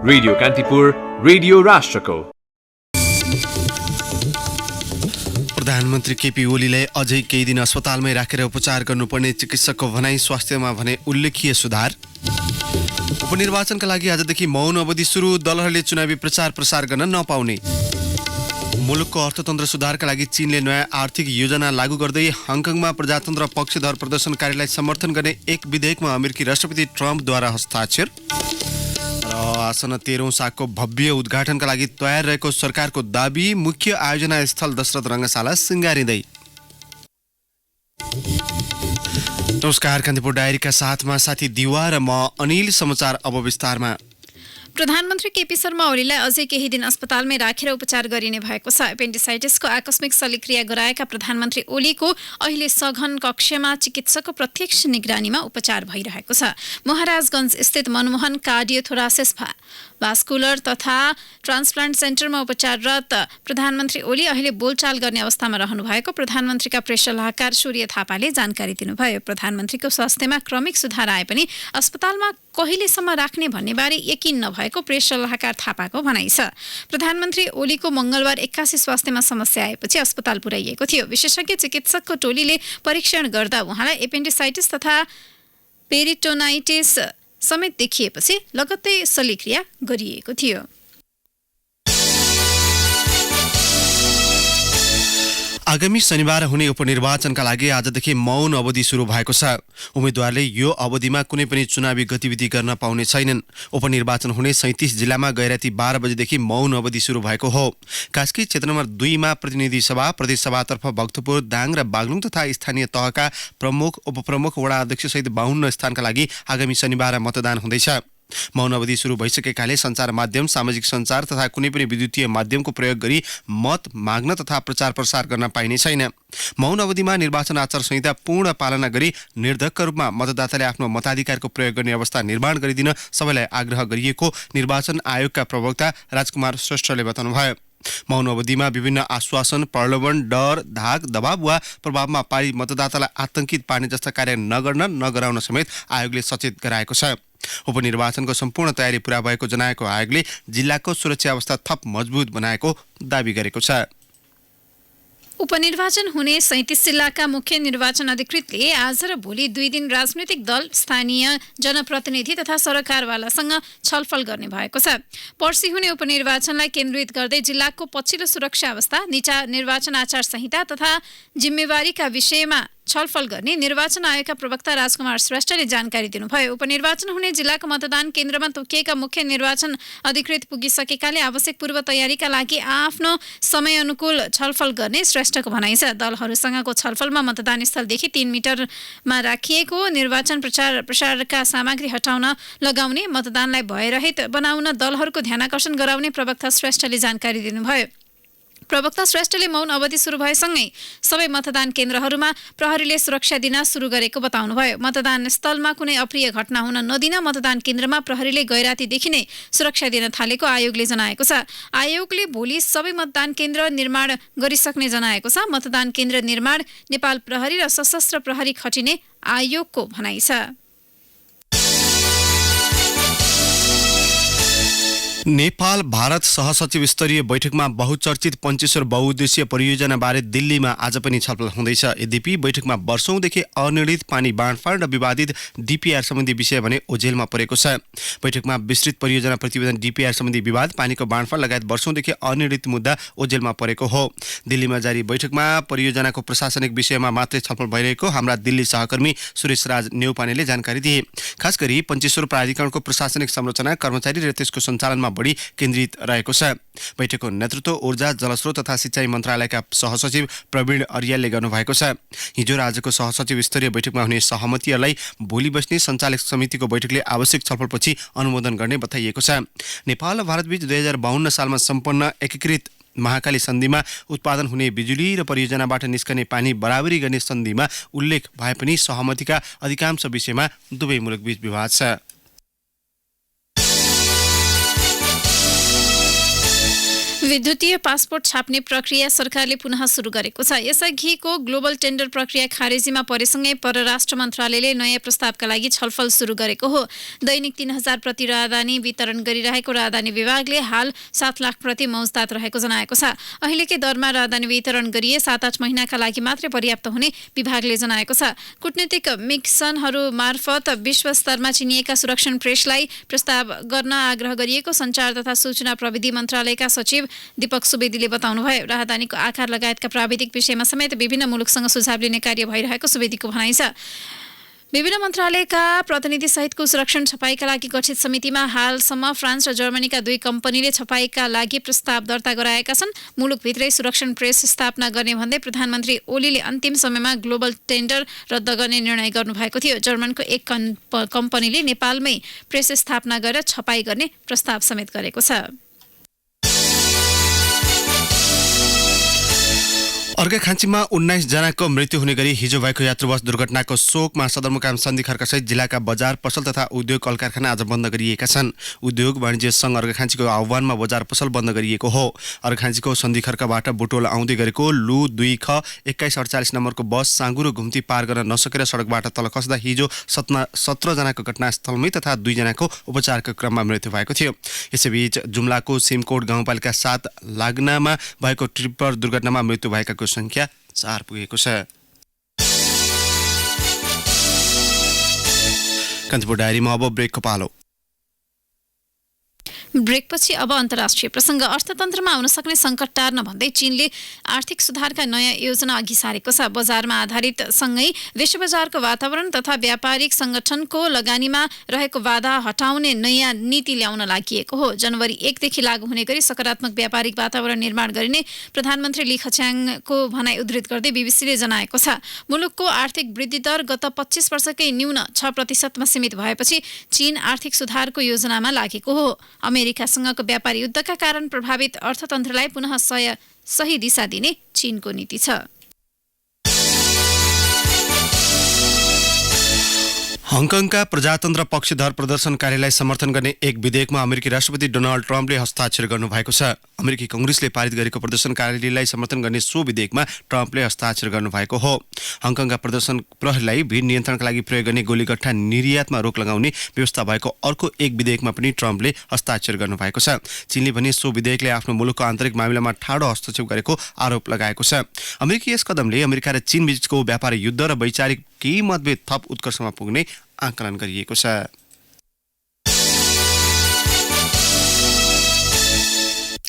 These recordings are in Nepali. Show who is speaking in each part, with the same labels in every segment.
Speaker 1: रेडियो कान्तिपुर, रेडियो राष्ट्रको।
Speaker 2: प्रधानमन्त्री केपी ओलीलाई अझै केही दिन अस्पतालमै राखेर उपचार गर्नुपर्ने चिकित्सकको भनाई, स्वास्थ्यमा भने उल्लेखनीय सुधार। उपनिर्वाचनका लागि आजदेखि मौन अवधि सुरु, दलहरूले चुनावी प्रचार प्रसार गर्न नपाउने। मुलुकको अर्थतन्त्र सुधारका लागि चीनले नयाँ आर्थिक योजना लागू गर्दै हङकङमा प्रजातन्त्र पक्षधर प्रदर्शनकारीलाई समर्थन गर्ने एक विधेयकमा अमेरिकी राष्ट्रपति ट्रम्पद्वारा हस्ताक्षर। र आसन 13औं सागको भव्य उद्घाटनका लागि तयार रहेको सरकारको दाबी, मुख्य आयोजना स्थल दशरथ रङ्गशाला सिंगारिँदै। नमस्कार, कान्तिपुर डायरीका साथमा साथी दिवा र म अनिल। समाचार अब विस्तारमा।
Speaker 3: प्रधानमन्त्री केपी शर्मा ओलीलाई अझै केही दिन अस्पतालमै राखेर उपचार गरिने भएको छ। एपेन्डिसाइटिसको आकस्मिक शल्यक्रिया गराएका प्रधानमन्त्री ओलीको अहिले सघन कक्षमा चिकित्सकको प्रत्यक्ष निगरानीमा उपचार भइरहेको छ। महाराजगञ्ज स्थित मनमोहन कार्डियोथोरासिस भास्कुलर तथा ट्रान्सप्लान्ट सेन्टरमा उपचाररत प्रधानमन्त्री ओली अहिले बोलचाल गर्ने अवस्थामा रहनु भएको प्रधानमन्त्रीका प्रेस सल्लाहकार सूर्य थापाले जानकारी दिनुभयो। प्रधानमन्त्रीको स्वास्थ्यमा क्रमिक सुधार आए पनि अस्पतालमा कहिलेसम्म राख्ने भन्नेबारे यकिन नभएको प्रेस सल्लाहकार थापाको भनाइ छ। प्रधानमन्त्री ओलीको मंगलबार 81 स्वास्थ्यमा समस्या आएपछि अस्पताल पुर्याइएको थियो। विशेषज्ञ चिकित्सकको टोलीले परीक्षण गर्दा उहाँलाई एपेन्डिसाइटिस तथा पेरिटोनाइटिस समेत देखिएपछि लगत्तै शल्यक्रिया गरिएको थियो।
Speaker 2: आगामी शनिबार हुने उपनिर्वाचनका लागि आजदेखि मौन अवधि सुरु भएको छ। उम्मेद्वारले यो अवधिमा कुनै पनि चुनावी गतिविधि गर्न पाउने छैनन्। उपनिर्वाचन हुने 37 जिल्लामा गैराती 12 बजेदेखि मौन अवधि सुरु भएको हो। कास्की क्षेत्र नम्बर 2 मा प्रतिनिधि सभा, प्रदेश सभातर्फ भक्तपुर, दाङ र बागलुङ तथा स्थानीय तहका प्रमुख, उपप्रमुख, वडा अध्यक्ष सहित 52 स्थानका लागि आगामी शनिबार मतदान हुँदैछ। मौन अवधि सुरु भइसकेकाले सञ्चार माध्यम, सामाजिक सञ्चार तथा कुनै पनि विद्युतीय माध्यमको प्रयोग गरी मत माग्न तथा प्रचार प्रसार गर्न पाइने छैन। मौन अवधिमा निर्वाचन आचार संहिता पूर्ण पालना गरी निर्धक्क रूपमा मतदाताले आफ्नो मताधिकारको प्रयोग गर्ने अवस्था निर्माण गरिदिन सबैलाई आग्रह गरिएको निर्वाचन आयोगका प्रवक्ता राजकुमार श्रेष्ठले बताउनुभयो। मौन अवधिमा विभिन्न आश्वासन, प्रलोभन, डर, धाक, दबाव वा प्रभावमा पारी मतदातालाई आतंकित पार्ने जस्ता कार्य नगराउन समेत आयोगले सचेत गराएको छ। उपनिर्वाचनको सम्पूर्ण तयारी पूरा भएको जनाएको आयोगले जिल्लाको सुरक्षा अवस्था थप मजबुत बनाएको दावी गरेको छ।
Speaker 3: उपनिर्वाचन हुने 37 जिल्लाका मुख्य निर्वाचन अधिकृतले आज र भोलि 2 दिन राजनैतिक दल, स्थानीय जनप्रतिनिधि तथा सरकारवालासँग छलफल गर्ने भएको छ। पर्सि हुने उपनिर्वाचनलाई केन्द्रित गर्दै जिल्लाको पछिल्लो सुरक्षा अवस्था, निर्वाचन आचार संहिता तथा जिम्मेवारीका विषयमा छलफल गर्ने निर्वाचन आयोगका प्रवक्ता राजकुमार श्रेष्ठले जानकारी दिनुभयो। उपनिर्वाचन हुने जिल्लाको मतदान केन्द्रमा तोकिएका मुख्य निर्वाचन अधिकृत पुगिसकेकाले आवश्यक पूर्व तयारीका लागि आफ्नो समय अनुकूल छलफल गर्ने श्रेष्ठको भनाइ छ। दलहरूसँगको छलफलमा मतदान स्थलदेखि 3 मिटरमा राखिएको निर्वाचन प्रचार प्रसारका सामग्री हटाउन लगाउने, मतदानलाई भयरहित बनाउन दलहरूको ध्यानाकर्षण गराउने प्रवक्ता श्रेष्ठले जानकारी दिनुभयो। प्रवक्ता श्रेष्ठले मौन अवधि सुरु भएसँगै सबै मतदान केन्द्रहरूमा प्रहरीले सुरक्षा दिन सुरु गरेको बताउनुभयो। मतदान स्थलमा कुनै अप्रिय घटना हुन नदिन मतदान केन्द्रमा प्रहरीले गैरातीदेखि नै सुरक्षा दिन थालेको आयोगले जनाएको छ। आयोगले भोलि सबै मतदान केन्द्र निर्माण गरिसक्ने जनाएको छ। मतदान केन्द्र निर्माण नेपाल प्रहरी र सशस्त्र प्रहरी खटिने आयोगको भनाइ छ।
Speaker 2: नेपाल भारत सहसचिव स्तरीय बैठकमा बहुचर्चित पञ्चेश्वर बहुउद्देश्य परियोजनाबारे दिल्लीमा आज पनि छलफल हुँदैछ। यद्यपि बैठकमा वर्षौंदेखि अनिर्णित पानी बाँडफाँड र विवादित डीपीआर सम्बन्धी विषय भने ओझेलमा परेको छ। बैठकमा विस्तृत परियोजना प्रतिवेदन, डीपीआर सम्बन्धी विवाद, पानीको बाँडफाँड लगायत वर्षौंदेखि अनिर्णित मुद्दा ओझेलमा परेको हो। दिल्लीमा जारी बैठकमा परियोजनाको प्रशासनिक विषयमा मात्रै छलफल भइरहेको हाम्रा दिल्ली सहकर्मी सुरेश राज नेउपानेले जानकारी दिए। खास गरी पञ्चेश्वर प्राधिकरणको प्रशासनिक संरचना, कर्मचारी र त्यसको सञ्चालनमा बढी केन्द्रित रहेको छ। बैठकको नेतृत्व ऊर्जा, जलस्रोत तथा सिंचाई मन्त्रालयका सहसचिव प्रवीण अर्यालले गर्नुभएको छ। हिजो र आजको सहसचिव स्तरीय बैठकमा हुने सहमतिहरूलाई भोलि बस्ने सञ्चालक समितिको बैठकले आवश्यक छलफलपछि अनुमोदन गर्ने बताइएको छ। नेपाल र भारतबीच 2052 सालमा सम्पन्न एकीकृत महाकाली सन्धिमा उत्पादन हुने बिजुली र परियोजनाबाट निस्कने पानी बराबरी गर्ने सन्धिमा उल्लेख भए पनि सहमतिका अधिकांश विषयमा दुवै मुलुकबीच विवाद छ।
Speaker 3: विद्युतीय पासपोर्ट छाप्ने प्रक्रिया सरकारले पुनः सुरु गरेको छ। यसअघिको ग्लोबल टेन्डर प्रक्रिया खारेजीमा परेसँगै परराष्ट्र मन्त्रालयले नयाँ प्रस्तावका लागि छलफल सुरु गरेको हो। दैनिक 3000 प्रति राहदानी वितरण गरिरहेको राहदानी विभागले हाल 7 लाख प्रति मौजदात रहेको जनाएको छ। अहिलेकै दरमा राहदानी वितरण गरिए 7-8 महिनाका लागि मात्रै पर्याप्त हुने विभागले जनाएको छ। कूटनीतिक मिक्सनहरू मार्फत विश्व स्तरमा चिनिएका सुरक्षण प्रेसलाई प्रस्ताव गर्न आग्रह गरिएको सञ्चार तथा सूचना प्रविधि मन्त्रालयका सचिव दीपक सुवेदीले बताउनुभयो। राहदानीको आकार लगायतका प्राविधिक विषयमा समेत विभिन्न मुलुकसँग सुझाव लिने कार्य भइरहेको सुवेदीको भनाइ छ। विभिन्न मन्त्रालयका प्रतिनिधि सहितको सुरक्षण छपाईका लागि गठित समितिमा हालसम्म फ्रान्स र जर्मनीका 2 कम्पनीले छपाईका लागि प्रस्ताव दर्ता गराएका छन्। मुलुकभित्रै सुरक्षण प्रेस स्थापना गर्ने भन्दै प्रधानमन्त्री ओलीले अन्तिम समयमा ग्लोबल टेन्डर रद्द गर्ने निर्णय गर्नुभएको थियो। जर्मनको एक कम्पनीले नेपालमै प्रेस स्थापना गरेर छपाई गर्ने प्रस्ताव समेत गरेको छ।
Speaker 2: अर्घाखाँचीमा 19 जनाको मृत्यु हुने गरी हिजो भएको यात्रु बस दुर्घटनाको शोकमा सदरमुकाम सन्धि खर्कसहित जिल्लाका बजार पसल तथा उद्योग कल कारखाना आज बन्द गरिएका छन्। उद्योग वाणिज्य सङ्घ अर्घाखाँचीको आह्वानमा बजार पसल बन्द गरिएको हो। अर्घाखाँचीको सन्धि खर्कबाट बुटोल आउँदै गरेको लु 2 ख 2148 नम्बरको बस साँगुरो घुम्ती पार गर्न नसकेर सडकबाट तल खस्दा हिजो 17 जनाको घटनास्थलमै तथा 2 जनाको उपचारको क्रममा मृत्यु भएको थियो। यसैबीच जुम्लाको सिमकोट गाउँपालिका 7 लाग्नामा भएको ट्रिपर दुर्घटनामा मृत्यु भएकाको संख्या 4 पुगेको छ। कान्तिपुर डायरीमा अब ब्रेकको पालो।
Speaker 3: ब्रेकपछि अब अन्तर्राष्ट्रिय प्रसङ्ग। अर्थतन्त्रमा आउन सक्ने सङ्कट टार्न भन्दै चीनले आर्थिक सुधारका नयाँ योजना अघि सारेको छ। बजारमा आधारित सँगै विश्व बजारको वातावरण तथा व्यापारिक सङ्गठनको लगानीमा रहेको बाधा हटाउने नयाँ नीति ल्याउन लागि हो। जनवरी 1 देखि लागू हुने गरी सकारात्मक व्यापारिक वातावरण निर्माण गरिने प्रधानमन्त्री ली खच्याङको भनाइ उद्धृत गर्दै बीबीसीले जनाएको छ। मुलुकको आर्थिक वृद्धि दर गत 25 वर्षकै न्यून 6% मा सीमित भएपछि चीन आर्थिक सुधारको योजनामा लागेको हो। अमेरिकासँगको व्यापारी युद्धका कारण प्रभावित अर्थतन्त्रलाई पुनः सही दिशा दिने चीनको नीति छ।
Speaker 2: हङकङका प्रजातन्त्र पक्षधर प्रदर्शनकारीलाई समर्थन गर्ने एक विधेयकमा अमेरिकी राष्ट्रपति डोनाल्ड ट्रम्पले हस्ताक्षर गर्नुभएको छ। अमेरिकी कङ्ग्रेसले पारित गरेको प्रदर्शनकारीलाई समर्थन गर्ने सो विधेयकमा ट्रम्पले हस्ताक्षर गर्नुभएको हो। हङकङका प्रदर्शन प्रहरीलाई भिड नियन्त्रणका लागि प्रयोग गर्ने गोलीगट्ठा निर्यातमा रोक लगाउने व्यवस्था भएको अर्को एक विधेयकमा पनि ट्रम्पले हस्ताक्षर गर्नुभएको छ। चीनले भने सो विधेयकले आफ्नो मुलुकको आन्तरिक मामिलामा ठाडो हस्तक्षेप गरेको आरोप लगाएको छ। अमेरिकी यस कदमले अमेरिका र चीन बीचको व्यापारिक युद्ध र वैचारिक केही मतभेद थप उत्कर्षमा पुग्ने आकलन गरिएको छ।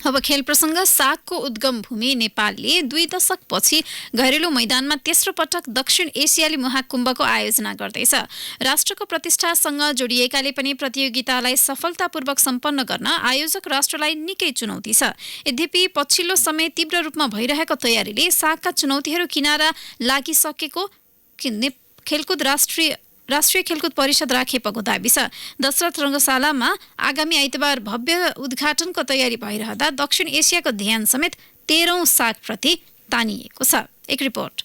Speaker 3: अब खेल प्रसङ्ग। सागको उद्गम भूमि नेपालले 2 दशकपछि घरेलु मैदानमा तेस्रो पटक दक्षिण एसियाली महाकुम्भको आयोजना गर्दैछ। राष्ट्रको प्रतिष्ठासँग जोडिएकाले पनि प्रतियोगितालाई सफलतापूर्वक सम्पन्न गर्न आयोजक राष्ट्रलाई निकै चुनौती छ। यद्यपि पछिल्लो समय तीव्र रूपमा भइरहेको तयारीले सागका चुनौतीहरू किनारा लागिसकेको खेलकुद राष्ट्रिय खेलकुद परिषद राखेपको दाबी छ। दशरथ रङ्गशालामा आगामी आइतबार भव्य उद्घाटनको तयारी भइरहँदा दक्षिण एसियाको ध्यान समेत 13औं सागप्रति तानिएको छ। एक रिपोर्ट।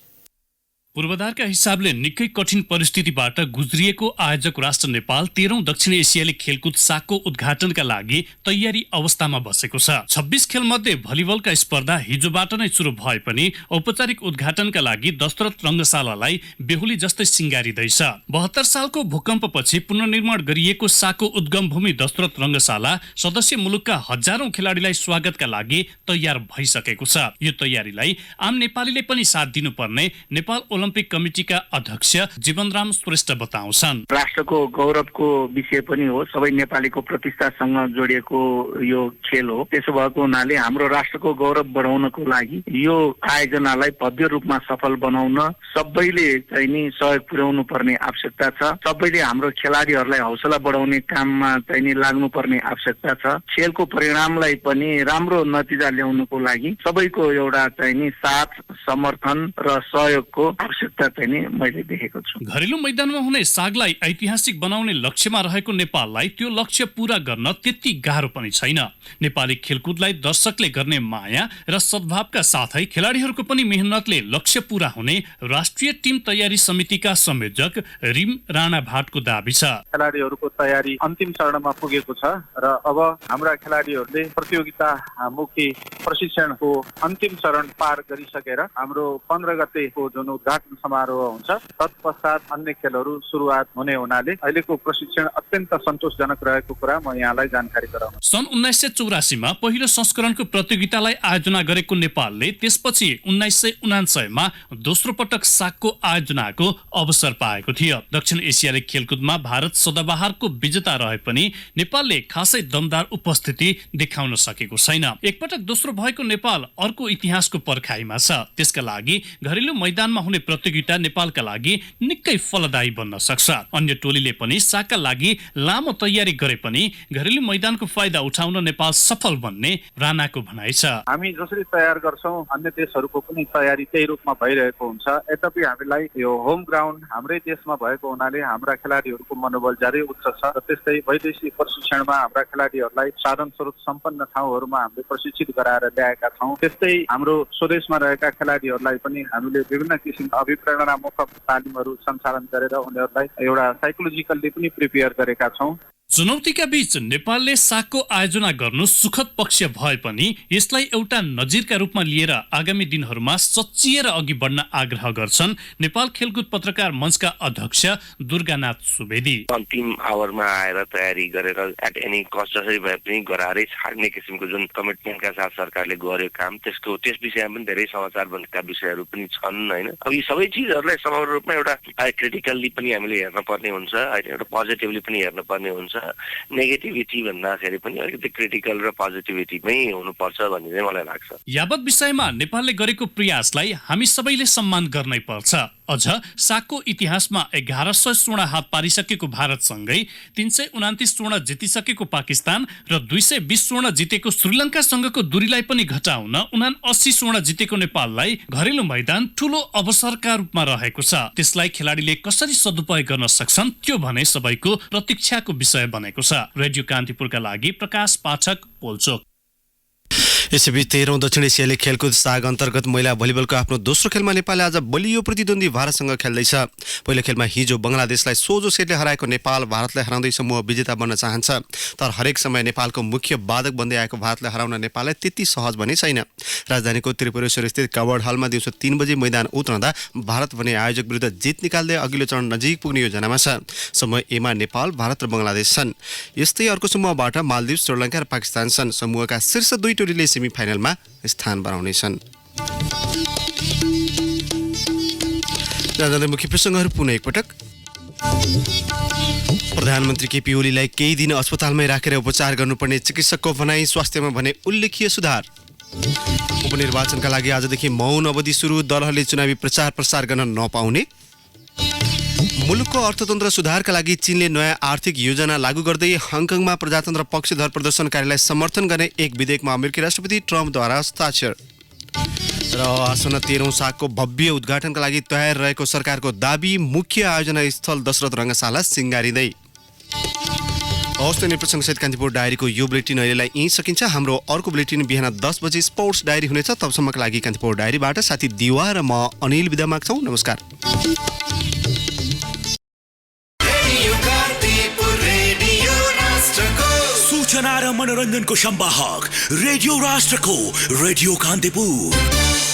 Speaker 4: पूर्वाधारका हिसाबले निकै कठिन परिस्थितिबाट गुज्रिएको आयोजक राष्ट्र नेपाल 13औं दक्षिण एसियाली खेलकुद सागको उद्घाटनका लागि तयारी अवस्थामा बसेको छ। 26 खेलमध्ये भलिबलका स्पर्धा हिजोबाट नै सुरु भए पनि औपचारिक उद्घाटनका लागि दशरथ रङ्गशालालाई बेहुली जस्तै सिंगारिँदैछ। 72 सालको भूकम्पपछि पुनर्निर्माण गरिएको सागको उद्गम भूमि दशरथ रङ्गशाला सदस्य मुलुकका हजारौं खेलाडीलाई स्वागतका लागि तयार भइसकेको छ। यो तयारीलाई आम नेपालीले पनि साथ दिनुपर्ने नेपाल ओलम्पिक कमिटीका अध्यक्ष जीवनराम श्रेष्ठ बताउँछन्।
Speaker 5: राष्ट्रको गौरवको विषय पनि हो, सबै नेपालीको प्रतिष्ठासँग जोडिएको यो खेल हो। त्यसो भएको हुनाले हाम्रो राष्ट्रको गौरव बढाउनको लागि यो आयोजनालाई भव्य रूपमा सफल बनाउन सबैले चाहिँ नि सहयोग पुर्याउनु पर्ने आवश्यकता छ। सबैले हाम्रो खेलाडीहरूलाई हौसला बढाउने काममा चाहिँ नि लाग्नुपर्ने आवश्यकता छ। खेलको परिणामलाई पनि राम्रो नतिजा ल्याउनको लागि सबैको एउटा चाहिँ नि साथ, समर्थन र सहयोगको आवश्यकता चाहिँ मैले देखेको छु।
Speaker 4: घरेलु मैदानमा हुने सागलाई ऐतिहासिक बनाउने लक्ष्यमा रहेको नेपाललाई त्यो लक्ष्य पूरा गर्न त्यति गाह्रो पनि छैन। नेपाली खेलकुदलाई दर्शकले गर्ने माया र सद्भावका साथै खेलाडीहरूको पनि मेहनतले लक्ष्य पूरा हुने राष्ट्रिय टिम तयारी समितिका संयोजक रिम राणा भाटको दाबी छ।
Speaker 6: खेलाडीहरूको तयारी अन्तिम चरणमा पुगेको छ र अब हाम्रा खेलाडीहरूले प्रतियोगितामुखी प्रशिक्षणको अन्तिम चरण पार गरिसकेर हाम्रो 15 गतेको जुन उद्घाटन समारोह हुन्छ तत्पश्चात अन्य खेलहरू सुरुवात हुने हुनाले अहिलेको प्रशिक्षण अत्यन्त सन्तोषजनक रहेको कुरा म यहाँलाई जानकारी गराउन।
Speaker 4: सन् 1984 मा पहिलो संस्करणको प्रतियोगितालाई आयोजना गरेको नेपालले त्यसपछि 1999 मा दोस्रो पटक सागको आयोजनाको अवसर पाएको थियो। दक्षिण एसियाली खेलकुदमा भारत सदाबहारको विजेता रहे पनि नेपालले खासै दमदार उपस्थिति देखाउन सकेको छैन। एकपटक दोस्रो भएको नेपाल अर्को इतिहासको पर्खाइमा छ। त्यसका लागि घरेलु मैदानमा हुने प्रतियोगिता नेपालका लागि निकै फलदायी बन्न सक्छ। अन्य टोलीले पनि सागका लागि लामो तयारी गरे पनि घरेलु मैदानको फाइदा उठाउन नेपाल सफल बन्ने राणाको भनाइ छ।
Speaker 6: हामी जसरी तयार गर्छौं अन्य देशहरूको पनि तयारी त्यही रूपमा भइरहेको हुन्छ। यद्यपि हामीलाई यो होम ग्राउन्ड हाम्रै देशमा भएको हुनाले हाम्रा खेलाडीहरूको मनोबल ज्यादै उच्च छ र त्यस्तै वैदेशिक प्रशिक्षणमा हाम्रा खेलाडीहरूलाई साधन स्रोत सम्पन्न ठाउँहरूमा हामीले प्रशिक्षित गराएर ल्याएका छौं। त्यस्तै हाम्रो स्वदेशमा रहेका खेलाडीहरूलाई पनि हामीले विभिन्न किसिमका अभिप्रेरणामुख तालिमहरू सञ्चालन गरेर उनीहरूलाई एउटा साइकोलोजिकल्ली पनि प्रिपेयर गरेका छौं।
Speaker 4: चुनौतीका बीच नेपालले सागको आयोजना गर्नु सुखद पक्ष भए पनि यसलाई एउटा नजिरका रूपमा लिएर आगामी दिनहरूमा सच्चिएर अघि बढ्न आग्रह गर्छन् नेपाल खेलकुद पत्रकार मञ्चका अध्यक्ष दुर्गानाथ सुवेदी।
Speaker 7: अन्तिम आवरमा आएर तयारी गरेर एट एनी कस्ट जसरी भए पनि गराएरै छाड्ने किसिमको जुन कमिटमेन्टका साथ सरकारले गरेको काम त्यस विषयमा पनि धेरै समाचार बनेका विषयहरू पनि छन् हैन। अब यी सबै चिजहरूलाई समग्र रूपमा एउटा क्रिटिकल्ली पनि हामीले हेर्न पर्ने हुन्छ, एउटा पोजिटिभली पनि हेर्न पर्ने हुन्छ। नेगेटिभिटी भन्दाखेरि पनि अलिकति क्रिटिकल र पोजिटिभिटीमै हुनुपर्छ भन्ने चाहिँ मलाई लाग्छ।
Speaker 4: यावत विषयमा नेपालले गरेको प्रयासलाई हामी सबैले सम्मान गर्नै पर्छ। अझ सागको इतिहासमा 1100 स्वर्ण हात पारिसकेको भारतसँगै 329 स्वर्ण जितिसकेको पाकिस्तान र 220 स्वर्ण जितेको श्रीलङ्कासँगको दूरीलाई पनि घटाउन 79 स्वर्ण जितेको नेपाललाई घरेलु मैदान ठूलो अवसरका रूपमा रहेको छ। त्यसलाई खेलाडीले कसरी सदुपयोग गर्न सक्छन् त्यो भने सबैको प्रतीक्षाको विषय बनेको छ। रेडियो कान्तिपुरका लागि प्रकाश पाठक, पोल्चोक।
Speaker 2: यसैबीच 13औं दक्षिण एसियाली खेलकुद साग अन्तर्गत महिला भलिबलको आफ्नो दोस्रो खेलमा नेपालले आज बलियो प्रतिद्वन्दी भारतसँग खेल्दैछ। पहिलो खेलमा हिजो बङ्गलादेशलाई सोझो सेटले हराएको नेपाल भारतलाई हराउँदै समूह विजेता बन्न चाहन्छ। तर हरेक समय नेपालको मुख्य बाधक बन्दै आएको भारतलाई हराउन नेपाललाई त्यति सहज भने छैन। राजधानीको त्रिपुरेश्वर स्थित कवर्ड हलमा दिउँसो 3 बजे मैदान उत्रँदा भारत भने आयोजक विरुद्ध जित निकाल्दै अघिल्लो चरण नजिक पुग्ने योजनामा छ। समूह एमा नेपाल, भारत र बङ्गलादेश छन्। यस्तै अर्को समूहबाट मालदिव, श्रीलङ्का र पाकिस्तान छन्। समूहका शीर्ष 2 टोलीले सेमिफाइनलमा स्थान बनाउनेछन्। मुख्य प्रसङ्गहरू पुनः एकपटक। प्रधानमन्त्री केपी ओलीलाई केही दिन अस्पतालमै राखेर उपचार गर्नुपर्ने चिकित्सकको भनाई, स्वास्थ्यमा भने उल्लेख्य सुधार। उपनिर्वाचनका लागि आजदेखि मौन अवधि सुरु, दलहरूले चुनावी प्रचार प्रसार गर्न नपाउने। मुलुकको अर्थतन्त्र सुधारका लागि चीनले नयाँ आर्थिक योजना लागू गर्दै हङकङमा प्रजातन्त्र पक्षधर प्रदर्शनकारीलाई समर्थन गर्ने एक विधेयकमा अमेरिकी राष्ट्रपति ट्रम्पद्वारा हस्ताक्षर। र आसन्न 13औं सागको भव्य उद्घाटनका लागि तयार रहेको सरकारको दाबी, मुख्य आयोजना स्थल दशरथ रङ्गशाला सिंगारिँदै। हवस् त प्रसङ्गसहित कान्तिपुर डायरीको यो बुलेटिन अहिलेलाई यहीँ सकिन्छ। हाम्रो अर्को बुलेटिन बिहान 10 बजे स्पोर्ट्स डायरी हुनेछ। तबसम्मका लागि कान्तिपुर डायरीबाट साथी दिवा र म अनिल बिदा माग्छौँ। नमस्कार।
Speaker 8: सूचना र मनोरञ्जनको संवाहक रेडियो राष्ट्रको रेडियो कान्तिपुर।